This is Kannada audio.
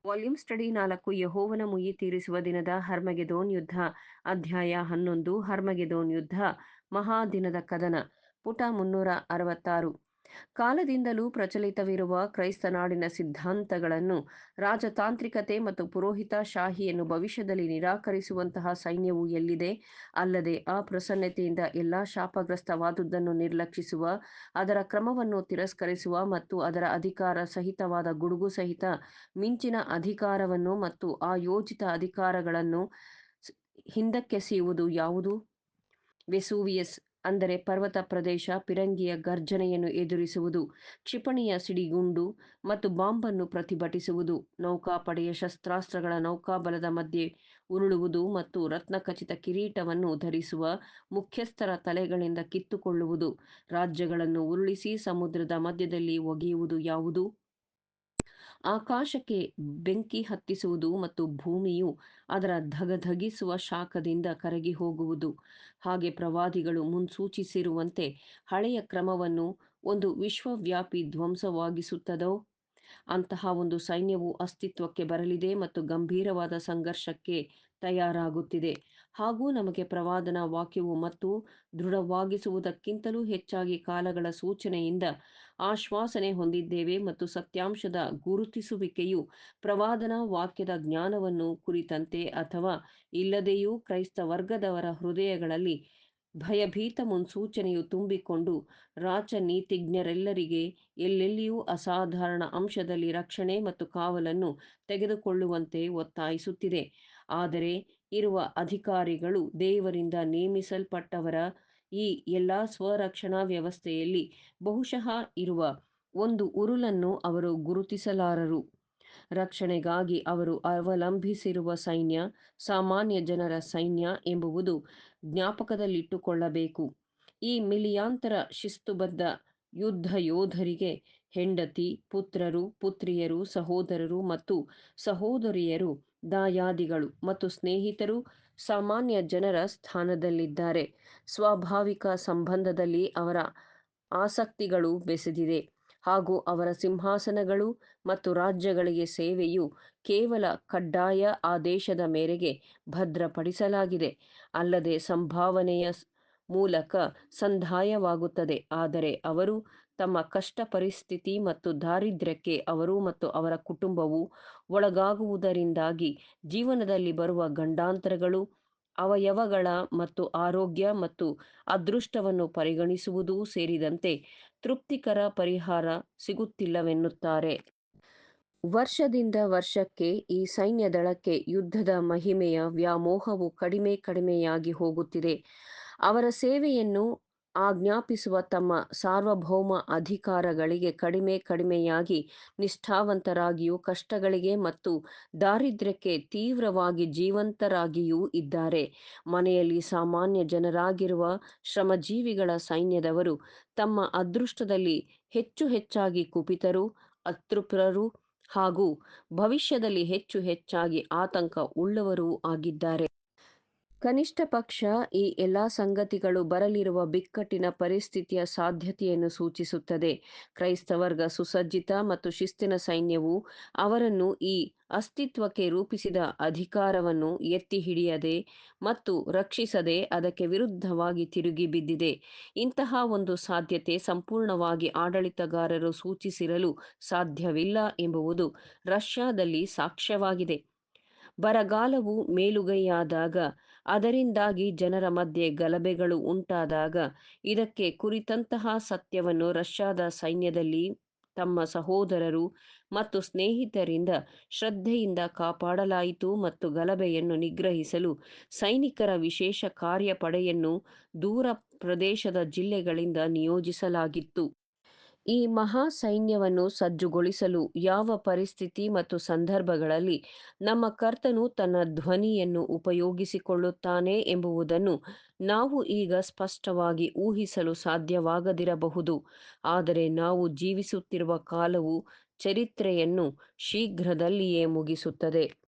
ವಾಲ್ಯೂಮ್ ಸ್ಟಡಿ 4 ಯೆಹೋವನ ಮುಯ್ಯಿ ತೀರಿಸುವ ದಿನದ ಹರ್ಮಗೆದೋನ್ ಯುದ್ಧ ಅಧ್ಯಾಯ 11 ಹರ್ಮಗೆದೋನ್ ಯುದ್ಧ ಮಹಾದಿನದ ಕದನ ಪುಟ 366 ಕಾಲದಿಂದಲೂ ಪ್ರಚಲಿತವಿರುವ ಕ್ರೈಸ್ತ ನಾಡಿನ ಸಿದ್ಧಾಂತಗಳನ್ನು ರಾಜತಾಂತ್ರಿಕತೆ ಮತ್ತು ಪುರೋಹಿತ ಶಾಹಿಯನ್ನು ಭವಿಷ್ಯದಲ್ಲಿ ನಿರಾಕರಿಸುವಂತಹ ಸೈನ್ಯವು ಎಲ್ಲಿದೆ? ಅಲ್ಲದೆ ಅಪ್ರಸನ್ನತೆಯಿಂದ ಎಲ್ಲಾ ಶಾಪಗ್ರಸ್ತವಾದುದನ್ನು ನಿರ್ಲಕ್ಷಿಸುವ, ಅದರ ಕ್ರಮವನ್ನು ತಿರಸ್ಕರಿಸುವ ಮತ್ತು ಅದರ ಅಧಿಕಾರ ಸಹಿತವಾದ ಗುಡುಗು ಸಹಿತ ಮಿಂಚಿನ ಅಧಿಕಾರವನ್ನು ಮತ್ತು ಆ ಯೋಜಿತ ಅಧಿಕಾರಗಳನ್ನು ಹಿಂದಕ್ಕೆಸೆಯುವುದು ಯಾವುದು? ವೆಸೂವಿಯಸ್ ಅಂದರೆ ಪರ್ವತ ಪ್ರದೇಶ ಪಿರಂಗಿಯ ಗರ್ಜನೆಯನ್ನು ಎದುರಿಸುವುದು, ಕ್ಷಿಪಣಿಯ ಸಿಡಿಗುಂಡು ಮತ್ತು ಬಾಂಬನ್ನು ಪ್ರತಿಭಟಿಸುವುದು, ನೌಕಾಪಡೆಯ ಶಸ್ತ್ರಾಸ್ತ್ರಗಳ ನೌಕಾಬಲದ ಮಧ್ಯೆ ಉರುಳುವುದು ಮತ್ತು ರತ್ನಖಚಿತ ಕಿರೀಟವನ್ನು ಧರಿಸುವ ಮುಖ್ಯಸ್ಥರ ತಲೆಗಳಿಂದ ಕಿತ್ತುಕೊಳ್ಳುವುದು, ರಾಜ್ಯಗಳನ್ನು ಉರುಳಿಸಿ ಸಮುದ್ರದ ಮಧ್ಯದಲ್ಲಿ ಒಗೆಯುವುದು ಯಾವುದು? ಆಕಾಶಕ್ಕೆ ಬೆಂಕಿ ಹತ್ತಿಸುವುದು ಮತ್ತು ಭೂಮಿಯು ಅದರ ಧಗಧಗಿಸುವ ಶಾಖದಿಂದ ಕರಗಿ ಹೋಗುವುದು. ಹಾಗೆ ಪ್ರವಾದಿಗಳು ಮುನ್ಸೂಚಿಸಿರುವಂತೆ ಹಳೆಯ ಕ್ರಮವನ್ನು ಒಂದು ವಿಶ್ವವ್ಯಾಪಿ ಧ್ವಂಸವಾಗಿಸುತ್ತದೋ? ಅಂತಹ ಒಂದು ಸೈನ್ಯವು ಅಸ್ತಿತ್ವಕ್ಕೆ ಬರಲಿದೆ ಮತ್ತು ಗಂಭೀರವಾದ ಸಂಘರ್ಷಕ್ಕೆ ತಯಾರಾಗುತ್ತಿದೆ. ಹಾಗೂ ನಮಗೆ ಪ್ರವಾದನಾ ವಾಕ್ಯವು ಮತ್ತು ದೃಢವಾಗಿಸುವುದಕ್ಕಿಂತಲೂ ಹೆಚ್ಚಾಗಿ ಕಾಲಗಳ ಸೂಚನೆಯಿಂದ ಆಶ್ವಾಸನೆ ಹೊಂದಿದ್ದೇವೆ ಮತ್ತು ಸತ್ಯಾಂಶದ ಗುರುತಿಸುವಿಕೆಯು ಪ್ರವಾದನಾ ವಾಕ್ಯದ ಜ್ಞಾನವನ್ನು ಕುರಿತಂತೆ ಅಥವಾ ಇಲ್ಲದೆಯೂ ಕ್ರೈಸ್ತ ವರ್ಗದವರ ಹೃದಯಗಳಲ್ಲಿ ಭಯಭೀತ ಮುನ್ಸೂಚನೆಯು ತುಂಬಿಕೊಂಡು ರಾಜನೀತಿಜ್ಞರೆಲ್ಲರಿಗೆ ಎಲ್ಲೆಲ್ಲಿಯೂ ಅಸಾಧಾರಣ ಅಂಶದಲ್ಲಿ ರಕ್ಷಣೆ ಮತ್ತು ಕಾವಲನ್ನು ತೆಗೆದುಕೊಳ್ಳುವಂತೆ ಒತ್ತಾಯಿಸುತ್ತಿದೆ. ಆದರೆ ಇರುವ ಅಧಿಕಾರಿಗಳು ದೇವರಿಂದ ನೇಮಿಸಲ್ಪಟ್ಟವರ ಈ ಎಲ್ಲಾ ಸ್ವರಕ್ಷಣಾ ವ್ಯವಸ್ಥೆಯಲ್ಲಿ ಬಹುಶಃ ಇರುವ ಒಂದು ಉರುಲನ್ನು ಅವರು ಗುರುತಿಸಲಾರರು. ರಕ್ಷಣೆಗಾಗಿ ಅವರು ಅವಲಂಬಿಸಿರುವ ಸೈನ್ಯ ಸಾಮಾನ್ಯ ಜನರ ಸೈನ್ಯ ಎಂಬುದು ಜ್ಞಾಪಕದಲ್ಲಿಟ್ಟುಕೊಳ್ಳಬೇಕು. ಈ ಮಿಲಿಯಾಂತರ ಶಿಸ್ತುಬದ್ಧ ಯುದ್ಧಯೋಧರಿಗೆ ಹೆಂಡತಿ, ಪುತ್ರರು, ಪುತ್ರಿಯರು, ಸಹೋದರರು ಮತ್ತು ಸಹೋದರಿಯರು, ದಾಯಾದಿಗಳು ಮತ್ತು ಸ್ನೇಹಿತರು ಸಾಮಾನ್ಯ ಜನರ ಸ್ಥಾನದಲ್ಲಿದ್ದಾರೆ. ಸ್ವಾಭಾವಿಕ ಸಂಬಂಧದಲ್ಲಿ ಅವರ ಆಸಕ್ತಿಗಳು ಬೆಸೆದಿದೆ ಹಾಗೂ ಅವರ ಸಿಂಹಾಸನಗಳು ಮತ್ತು ರಾಜ್ಯಗಳಿಗೆ ಸೇವೆಯು ಕೇವಲ ಕಡ್ಡಾಯ ಆದೇಶದ ಮೇರೆಗೆ ಭದ್ರಪಡಿಸಲಾಗಿದೆ, ಅಲ್ಲದೆ ಸಂಭಾವನೆಯ ಮೂಲಕ ಸಂದಾಯವಾಗುತ್ತದೆ. ಆದರೆ ಅವರು ತಮ್ಮ ಕಷ್ಟ ಪರಿಸ್ಥಿತಿ ಮತ್ತು ದಾರಿದ್ರ್ಯಕ್ಕೆ ಅವರು ಮತ್ತು ಅವರ ಕುಟುಂಬವು ಒಳಗಾಗುವುದರಿಂದಾಗಿ ಜೀವನದಲ್ಲಿ ಬರುವ ಗಂಡಾಂತರಗಳು, ಅವಯವಗಳ ಮತ್ತು ಆರೋಗ್ಯ ಮತ್ತು ಅದೃಷ್ಟವನ್ನು ಪರಿಗಣಿಸುವುದೂ ಸೇರಿದಂತೆ ತೃಪ್ತಿಕರ ಪರಿಹಾರ ಸಿಗುತ್ತಿಲ್ಲವೆನ್ನುತ್ತಾರೆ. ವರ್ಷದಿಂದ ವರ್ಷಕ್ಕೆ ಈ ಸೈನ್ಯದಳಕ್ಕೆ ಯುದ್ಧದ ಮಹಿಮೆಯ ವ್ಯಾಮೋಹವು ಕಡಿಮೆ ಕಡಿಮೆಯಾಗಿ ಹೋಗುತ್ತಿದೆ. ಅವರ ಸೇವೆಯನ್ನು ಆಜ್ಞಾಪಿಸುವ ತಮ್ಮ ಸಾರ್ವಭೌಮ ಅಧಿಕಾರಗಳಿಗೆ ಕಡಿಮೆ ಕಡಿಮೆಯಾಗಿ ನಿಷ್ಠಾವಂತರಾಗಿಯೂ ಕಷ್ಟಗಳಿಗೆ ಮತ್ತು ದಾರಿದ್ರ್ಯಕ್ಕೆ ತೀವ್ರವಾಗಿ ಜೀವಂತರಾಗಿಯೂ ಇದ್ದಾರೆ. ಮನೆಯಲ್ಲಿ ಸಾಮಾನ್ಯ ಜನರಾಗಿರುವ ಶ್ರಮಜೀವಿಗಳ ಸೈನ್ಯದವರು ತಮ್ಮ ಅದೃಷ್ಟದಲ್ಲಿ ಹೆಚ್ಚು ಹೆಚ್ಚಾಗಿ ಕುಪಿತರು, ಅತೃಪ್ತರು ಹಾಗೂ ಭವಿಷ್ಯದಲ್ಲಿ ಹೆಚ್ಚು ಹೆಚ್ಚಾಗಿ ಆತಂಕ ಉಳ್ಳವರೂ ಆಗಿದ್ದಾರೆ. ಕನಿಷ್ಠ ಪಕ್ಷ ಈ ಎಲ್ಲಾ ಸಂಗತಿಗಳು ಬರಲಿರುವ ಬಿಕ್ಕಟ್ಟಿನ ಪರಿಸ್ಥಿತಿಯ ಸಾಧ್ಯತೆಯನ್ನು ಸೂಚಿಸುತ್ತದೆ. ಕ್ರೈಸ್ತವರ್ಗ ಸುಸಜ್ಜಿತ ಮತ್ತು ಶಿಸ್ತಿನ ಸೈನ್ಯವು ಅವರನ್ನು ಈ ಅಸ್ತಿತ್ವಕ್ಕೆ ರೂಪಿಸಿದ ಅಧಿಕಾರವನ್ನು ಎತ್ತಿಹಿಡಿಯದೆ ಮತ್ತು ರಕ್ಷಿಸದೆ ಅದಕ್ಕೆ ವಿರುದ್ಧವಾಗಿ ತಿರುಗಿ ಬಿದ್ದಿದೆ. ಇಂತಹ ಒಂದು ಸಾಧ್ಯತೆ ಸಂಪೂರ್ಣವಾಗಿ ಆಡಳಿತಗಾರರು ಸೂಚಿಸಿರಲು ಸಾಧ್ಯವಿಲ್ಲ ಎಂಬುದು ರಷ್ಯಾದಲ್ಲಿ ಸಾಕ್ಷ್ಯವಾಗಿದೆ. ಬರಗಾಲವು ಮೇಲುಗೈಯಾದಾಗ, ಅದರಿಂದಾಗಿ ಜನರ ಮಧ್ಯೆ ಗಲಭೆಗಳು ಉಂಟಾದಾಗ, ಇದಕ್ಕೆ ಕುರಿತಂತಹ ಸತ್ಯವನ್ನು ರಷ್ಯಾದ ಸೈನ್ಯದಲ್ಲಿ ತಮ್ಮ ಸಹೋದರರು ಮತ್ತು ಸ್ನೇಹಿತರಿಂದ ಶ್ರದ್ಧೆಯಿಂದ ಕಾಪಾಡಲಾಯಿತು ಮತ್ತು ಗಲಭೆಯನ್ನು ನಿಗ್ರಹಿಸಲು ಸೈನಿಕರ ವಿಶೇಷ ಕಾರ್ಯಪಡೆಯನ್ನು ದೂರ ಪ್ರದೇಶದ ಜಿಲ್ಲೆಗಳಿಂದ ನಿಯೋಜಿಸಲಾಗಿತ್ತು. ಈ ಮಹಾ ಸೈನ್ಯವನ್ನು ಸಜ್ಜುಗೊಳಿಸಲು ಯಾವ ಪರಿಸ್ಥಿತಿ ಮತ್ತು ಸಂದರ್ಭಗಳಲ್ಲಿ ನಮ್ಮ ಕರ್ತನು ತನ್ನ ಧ್ವನಿಯನ್ನು ಉಪಯೋಗಿಸಿಕೊಳ್ಳುತ್ತಾನೆ ಎಂಬುದನ್ನು ನಾವು ಈಗ ಸ್ಪಷ್ಟವಾಗಿ ಊಹಿಸಲು ಸಾಧ್ಯವಾಗದಿರಬಹುದು. ಆದರೆ ನಾವು ಜೀವಿಸುತ್ತಿರುವ ಕಾಲವು ಚರಿತ್ರೆಯನ್ನು ಶೀಘ್ರದಲ್ಲಿಯೇ ಮುಗಿಸುತ್ತದೆ.